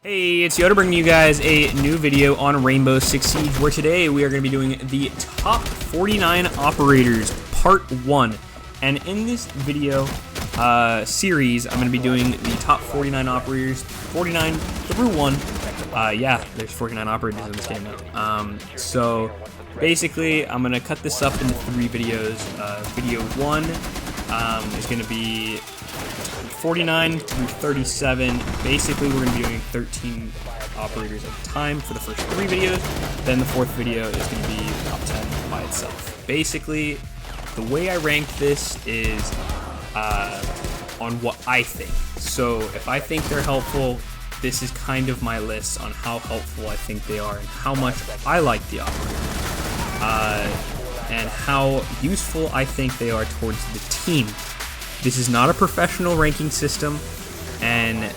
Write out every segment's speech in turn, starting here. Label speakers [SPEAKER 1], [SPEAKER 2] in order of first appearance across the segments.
[SPEAKER 1] Hey, it's Yoda bringing you guys a new video on Rainbow Six Siege, where today we are going to be doing the top 49 operators, part 1. And in this video series, I'm going to be doing the top 49 operators, 49 through 1. Yeah, there's 49 operators in this game now. So basically, I'm going to cut this up into 3 videos. Video 1 is going to be 49 through 37. Basically, we're going to be doing 13 operators at a time for the first 3 videos. Then the 4th video is going to be top 10 by itself. Basically, the way I rank this is on what I think. So if I think they're helpful, this is kind of my list on how helpful I think they are and how much I like the operator. And how useful I think they are towards the team. This is not a professional ranking system, and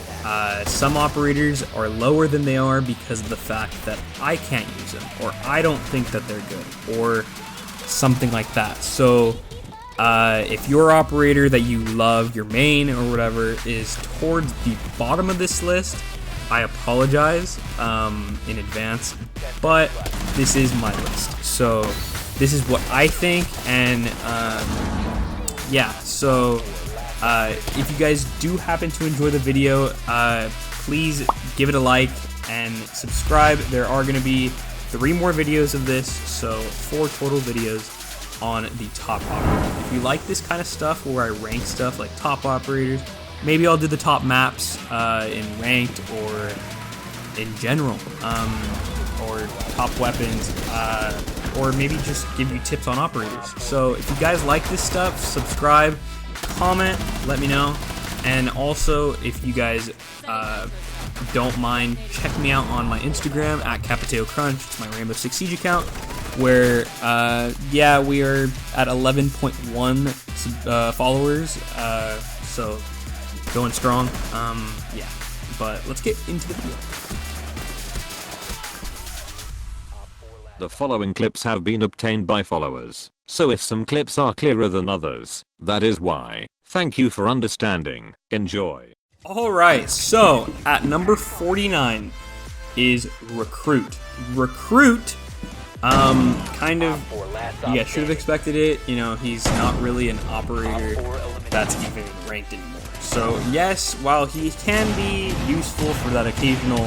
[SPEAKER 1] some operators are lower than they are because of the fact that I can't use them, or I don't think that they're good, or something like that. So if your operator that you love, your main or whatever, is towards the bottom of this list, I apologize in advance, but this is my list. So this is what I think, and yeah, so if you guys do happen to enjoy the video, please give it a like and subscribe. There are going to be 3 more videos of this, so 4 total videos on the top operators. If you like this kind of stuff where I rank stuff like top operators, maybe I'll do the top maps in ranked or in general, or top weapons, or maybe just give you tips on operators. So if you guys like this stuff, subscribe, comment, let me know. And also, if you guys don't mind, check me out on my Instagram at CapitaoCrunch. It's my Rainbow Six Siege account, where yeah, we are at 11.1 followers, so going strong. Yeah, but let's get into the video.
[SPEAKER 2] The following clips have been obtained by followers, so if some clips are clearer than others, that is why. Thank you for understanding. Enjoy.
[SPEAKER 1] Alright, so at number 49 is Recruit. Recruit, kind of, yeah, should have expected it. You know, he's not really an operator that's even ranked anymore. So yes, while he can be useful for that occasional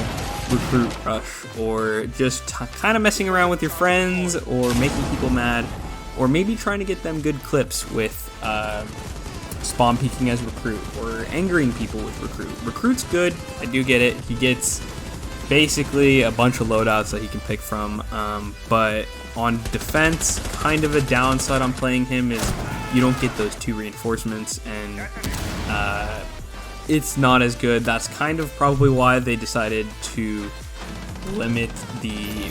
[SPEAKER 1] recruit rush, or just kind of messing around with your friends, or making people mad, or maybe trying to get them good clips with spawn peeking as recruit, or angering people with recruit. Recruit's good, I do get it. He gets basically a bunch of loadouts that he can pick from, but on defense, kind of a downside on playing him is you don't get those 2 reinforcements, and it's not as good. That's kind of probably why they decided to limit the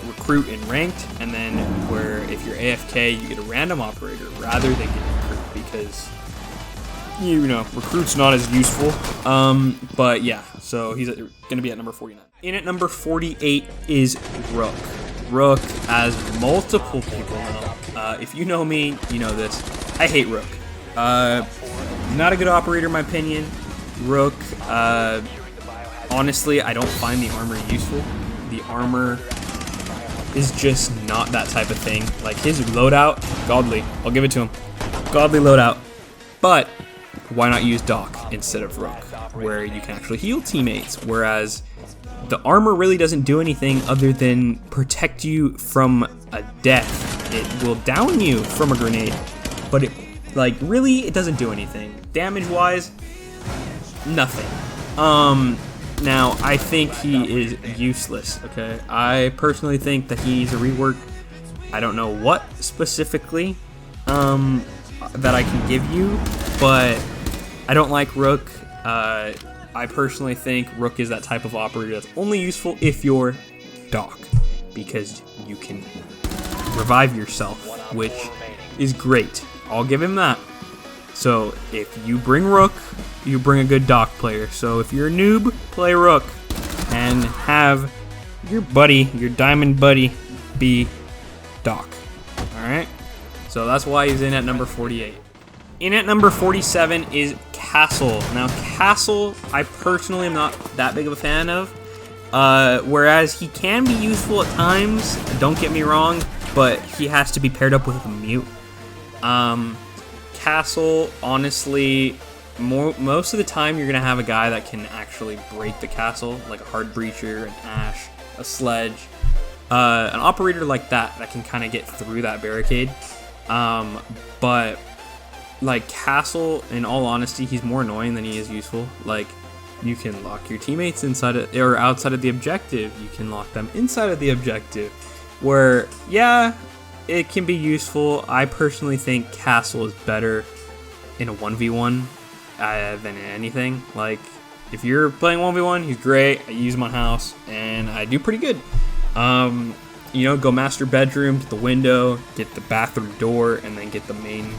[SPEAKER 1] recruit in ranked, and then where if you're AFK you get a random operator rather than getting recruit, because you know recruit's not as useful. But yeah, so he's gonna be at number 49. In at number 48 is Rook. Rook, as multiple people know, if you know me, you know this, I hate Rook. Not a good operator in my opinion. Rook, honestly, I don't find the armor useful. The armor is just not that type of thing. Like, his loadout, godly. I'll give it to him. Godly loadout. But why not use Doc instead of Rook, where you can actually heal teammates? Whereas the armor really doesn't do anything other than protect you from a death. It will down you from a grenade, but it, like, really, it doesn't do anything. Damage-wise, nothing. Now, I think he is useless, okay? I personally think that he's a rework. I don't know what specifically that I can give you, but I don't like Rook. I personally think Rook is that type of operator that's only useful if you're Doc, because you can revive yourself, which is great. I'll give him that. So if you bring Rook, you bring a good Doc player. So if you're a noob, play Rook and have your buddy, your diamond buddy, be Doc. Alright? So that's why he's in at number 48. In at number 47 is Castle. Now, Castle, I personally am not that big of a fan of. Whereas he can be useful at times, don't get me wrong, but he has to be paired up with a mute. Castle, honestly, most of the time you're going to have a guy that can actually break the castle, like a hard breacher, an ash, a sledge, an operator like that can kind of get through that barricade. But like Castle, in all honesty, he's more annoying than he is useful. Like, you can lock your teammates inside of, or outside of the objective. You can lock them inside of the objective. Where, yeah, it can be useful. I personally think Castle is better in a 1v1 than in anything. Like, if you're playing 1v1, he's great. I use him on house, and I do pretty good. You know, go master bedroom, get the window, get the bathroom door, and then get the main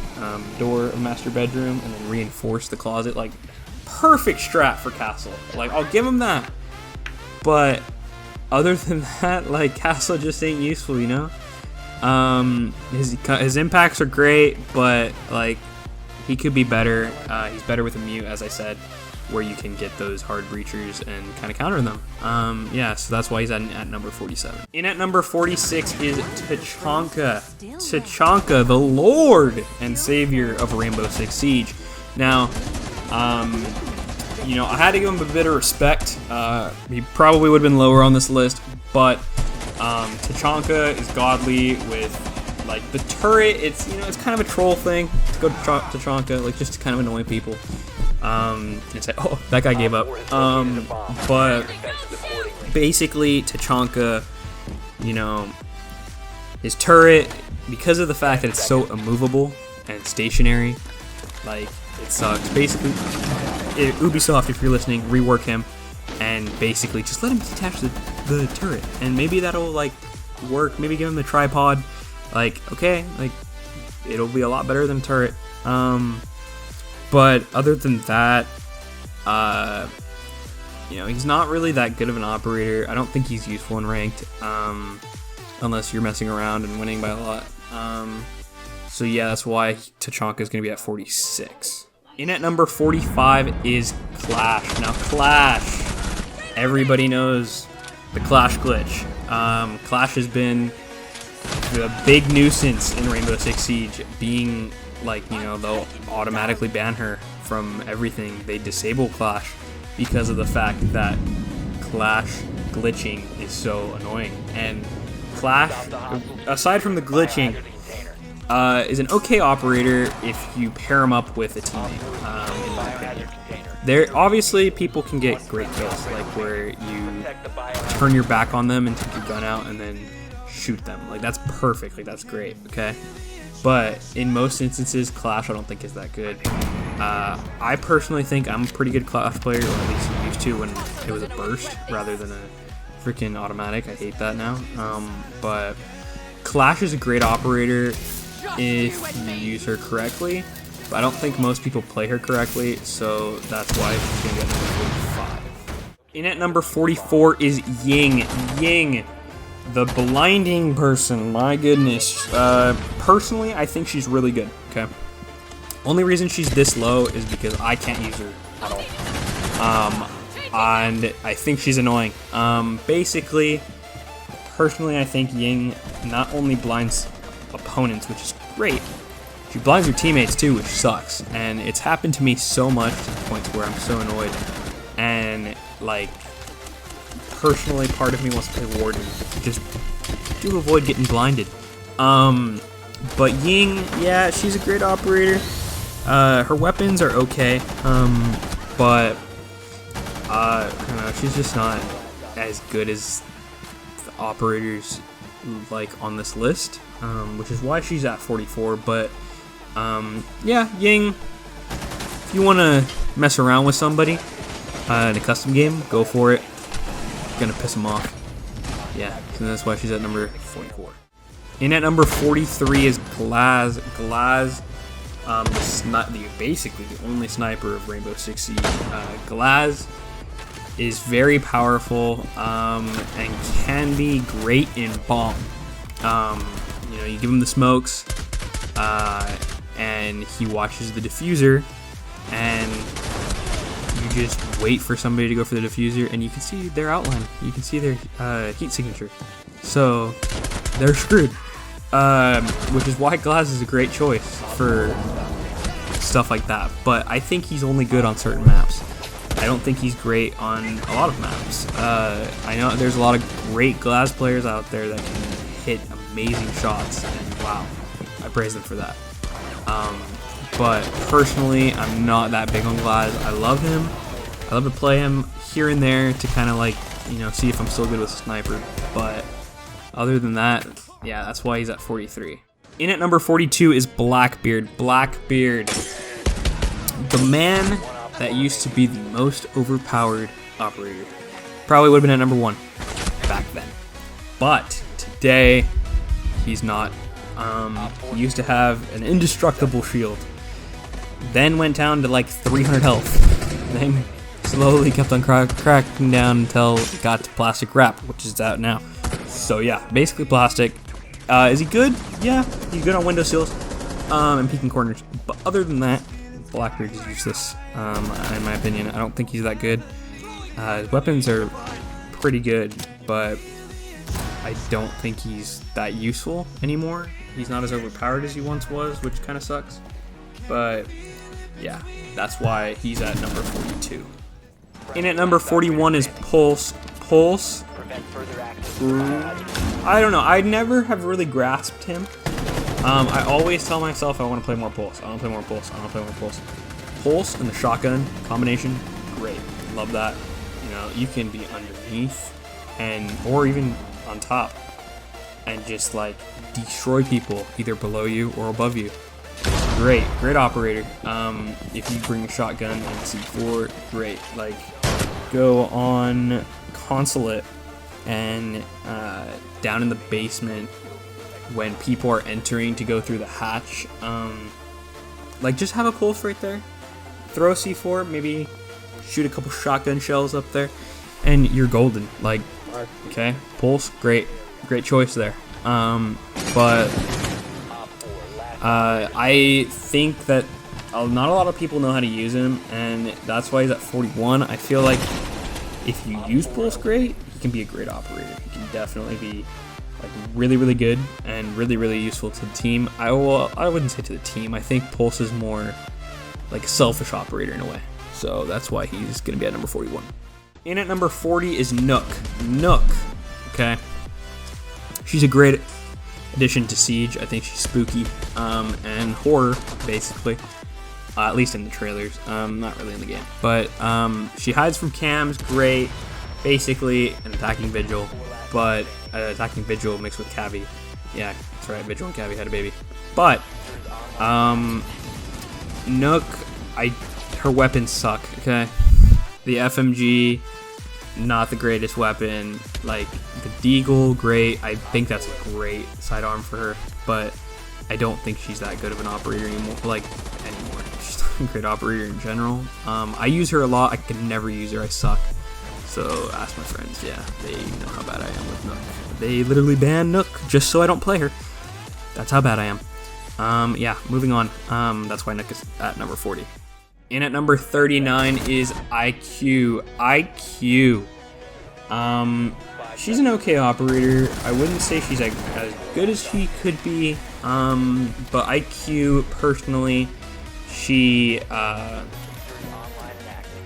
[SPEAKER 1] door of master bedroom, and then reinforce the closet. Like, perfect strat for Castle. Like, I'll give him that. But other than that, like, Castle just ain't useful, you know? His impacts are great, but like, he could be better. He's better with a mute, as I said, where you can get those hard breachers and kind of counter them. Yeah, so that's why he's at number 47. In at number 46 is Tatanka. Tatanka, the Lord and Savior of Rainbow Six Siege. Now, you know, I had to give him a bit of respect. He probably would have been lower on this list, but Tatanka is godly with, like, the turret. It's, you know, it's kind of a troll thing to go to Tatanka, like, just to kind of annoy people. And say, oh, that guy gave up. But basically, Tatanka, you know, his turret, because of the fact that it's so immovable and stationary, like, it sucks. Basically, Ubisoft, if you're listening, rework him and basically just let him detach the turret, and maybe that'll, like, work. Maybe give him the tripod. Like, okay, like, it'll be a lot better than turret. But other than that, you know, he's not really that good of an operator. I don't think he's useful in ranked, unless you're messing around and winning by a lot. So yeah, that's why Tatanka is going to be at 46. In at number 45 is Clash. Now, Clash, everybody knows the Clash glitch. Clash has been the big nuisance in Rainbow Six Siege, being, like, you know, they'll automatically ban her from everything. They disable Clash because of the fact that Clash glitching is so annoying. And Clash, aside from the glitching, is an okay operator if you pair him up with a teammate, in my opinion. There, obviously, people can get great kills, like where you turn your back on them and take your gun out and then shoot them. Like, that's perfect. Like, that's great, okay? But in most instances, Clash I don't think is that good. I personally think I'm a pretty good Clash player, or at least used to when it was a burst rather than a freaking automatic. I hate that now. But Clash is a great operator if you use her correctly. But I don't think most people play her correctly, so that's why she's going to get number 45. In at number 44 is Ying. Ying, the blinding person, my goodness. Personally, I think she's really good, okay? Only reason she's this low is because I can't use her at all. And I think she's annoying. Basically, personally, I think Ying not only blinds opponents, which is great, she blinds her teammates too, which sucks. And it's happened to me so much to the point where I'm so annoyed. And, like, personally, part of me wants to play Warden just to avoid getting blinded. But Ying, yeah, she's a great operator. Her weapons are okay, but I don't know, she's just not as good as the operators like on this list, which is why she's at 44. But yeah, Ying, if you want to mess around with somebody in a custom game, go for it. Gonna piss them off. Yeah, so that's why she's at number 44. In at number 43 is Glaz. Glaz, basically the only sniper of Rainbow Six Siege. Glaz is very powerful and can be great in bomb. You know, you give him the smokes, and he watches the diffuser, and just wait for somebody to go for the diffuser, and you can see their outline. You can see their heat signature. So they're screwed. Which is why Glaz is a great choice for stuff like that. But I think he's only good on certain maps. I don't think he's great on a lot of maps. I know there's a lot of great Glaz players out there that can hit amazing shots, and wow, I praise them for that. But personally, I'm not that big on Glaz. I love him. I love to play him here and there to kind of like, you know, see if I'm still good with a sniper. But other than that, yeah, that's why he's at 43. In at number 42 is Blackbeard. Blackbeard, the man that used to be the most overpowered operator. Probably would have been at number 1 back then. But today, he's not. He used to have an indestructible shield. Then went down to like 300 health. Then slowly kept on cracking down until it got to plastic wrap, which is out now. So yeah, basically plastic. Is he good? Yeah, he's good on window seals and peeking corners. But other than that, Blackbeard is useless, in my opinion. I don't think he's that good. His weapons are pretty good, but I don't think he's that useful anymore. He's not as overpowered as he once was, which kind of sucks. But yeah, that's why he's at number 42. In at number 41 is Pulse. Pulse, I don't know. I never have really grasped him. I always tell myself I want to play more Pulse. I want to play more Pulse. I want to play more Pulse. Pulse and the shotgun combination, great. Love that. You know, you can be underneath or even on top and just like destroy people either below you or above you. Great operator. If you bring a shotgun and C4, great. Like, go on Consulate and down in the basement when people are entering to go through the hatch. Like, just have a pulse right there. Throw a C4, maybe shoot a couple shotgun shells up there, and you're golden. Like, okay, pulse, great choice there. But I think that not a lot of people know how to use him, and that's why he's at 41. I feel like if you use Pulse great, he can be a great operator. He can definitely be like really good and really useful to the team. I wouldn't say to the team. I think Pulse is more like a selfish operator in a way. So that's why he's going to be at number 41. In at number 40 is Nook. Nook, okay. She's a great addition to Siege. I think she's spooky and horror, basically. At least in the trailers, not really in the game. But she hides from cams, great. Basically an attacking Vigil, but attacking Vigil mixed with Cavi. Yeah, that's right, Vigil and Cavi had a baby. But Nook, her weapons suck, okay? The FMG, not the greatest weapon. Like, the Deagle, great. I think that's a great sidearm for her, but I don't think she's that good of an operator anymore. She's not a great operator in general. I use her a lot. I can never use her. I suck. So ask my friends. Yeah, they know how bad I am with Nook. They literally ban Nook just so I don't play her. That's how bad I am. Yeah, moving on. That's why Nook is at number 40. In at number 39 is IQ. IQ. She's an okay operator. I wouldn't say she's as good as she could be. But IQ, personally, she,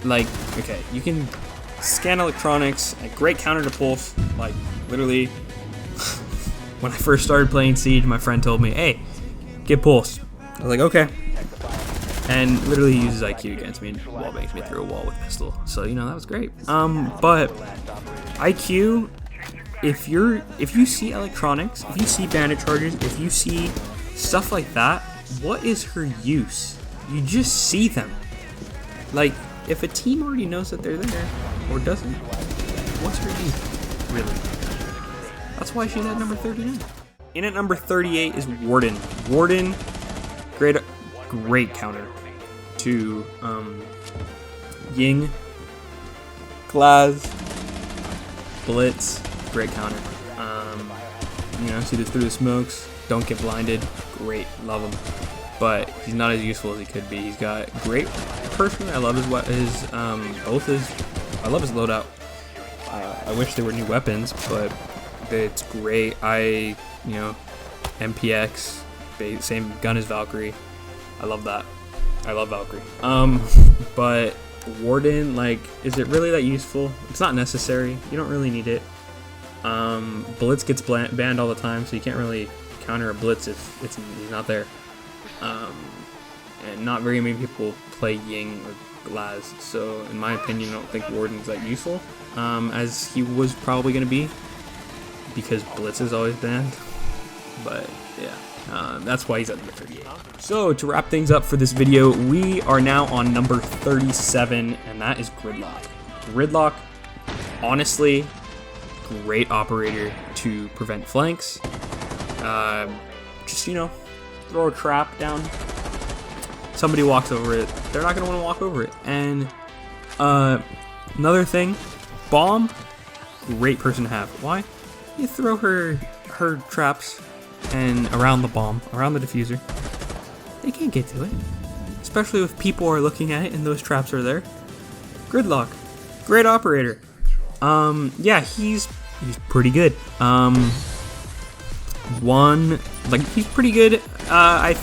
[SPEAKER 1] okay, you can scan electronics, a great counter to Pulse. Like, literally, when I first started playing Siege, my friend told me, hey, get Pulse. I was like, okay. And literally he uses IQ against me and wall bangs me through a wall with pistol. So, you know, that was great. But IQ, if you see electronics, if you see bandit charges, if you see stuff like that, what is her use? You just see them. Like, if a team already knows that they're there, or doesn't, what's her use? Really? That's why she's at number 39. In at number 38 is Warden. Warden, great counter to Ying, Glaz, Blitz, great counter. You know, see this through the smokes, don't get blinded, great, love them. but he's not as useful as he could be. He's got great personally. I love his I love his loadout. I wish there were new weapons, but it's great. MPX, same gun as Valkyrie. I love that. I love Valkyrie. But Warden, like, is it really that useful? It's not necessary. You don't really need it. Blitz gets banned all the time, so you can't really counter a Blitz if he's not there. And not very many people play Ying or Laz, so in my opinion, I don't think Warden's that useful, as he was probably going to be, because Blitz is always banned. But yeah, that's why he's at number 38. So to wrap things up for this video, we are now on number 37, and that is Gridlock. Gridlock, honestly, great operator to prevent flanks. Just, throw a trap down. Somebody walks over it, they're not going to want to walk over it. And another thing, bomb, great person to have. Why? You throw her traps and around the bomb, around the diffuser. They can't get to it, especially if people are looking at it and those traps are there. Gridlock, great operator. Yeah, he's pretty good. He's pretty good. I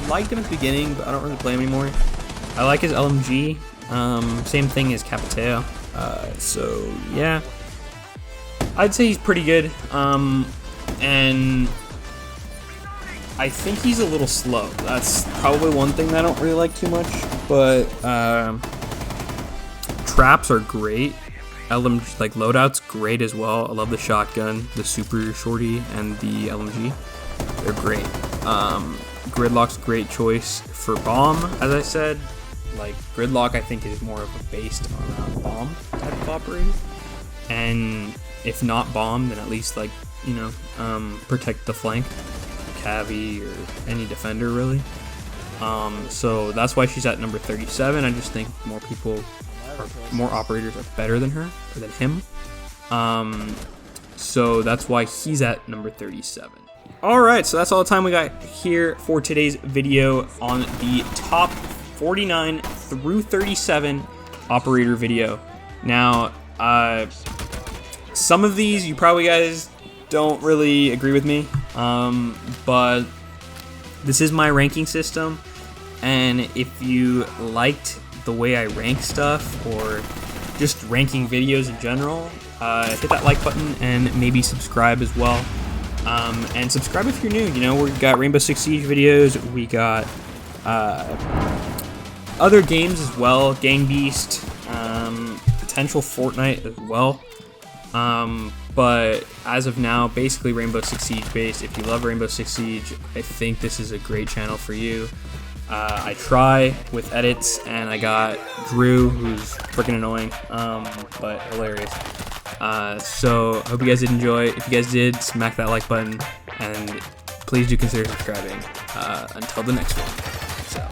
[SPEAKER 1] liked him at the beginning, but I don't really play him anymore. I like his LMG. Same thing as Capiteo. So yeah, I'd say he's pretty good. And I think he's a little slow. That's probably one thing that I don't really like too much. But traps are great. LMG, like loadout's great as well. I love the shotgun, the super shorty, and the LMG. They're great. Gridlock's a great choice for bomb, as I said. Like, Gridlock, I think, is more of a based on a bomb type of operator. And if not bomb, then at least, like, protect the flank. Cavi or any defender, really. So that's why she's at number 37. I just think more operators are better than her, or than him. So that's why he's at number 37. Alright, so that's all the time we got here for today's video on the top 49 through 37 operator video. Now, some of these you probably guys don't really agree with me, but this is my ranking system, and if you liked the way I rank stuff, or just ranking videos in general, hit that like button and maybe subscribe as well. And subscribe if you're new. We've got Rainbow Six Siege videos, we got other games as well, Gang Beast, potential Fortnite as well. But as of now, basically Rainbow Six Siege based. If you love Rainbow Six Siege, I think this is a great channel for you. I try with edits, and I got Thru, who's freaking annoying, but hilarious. So I hope you guys did enjoy. If you guys did, smack that like button, and please do consider subscribing. Until the next one. So.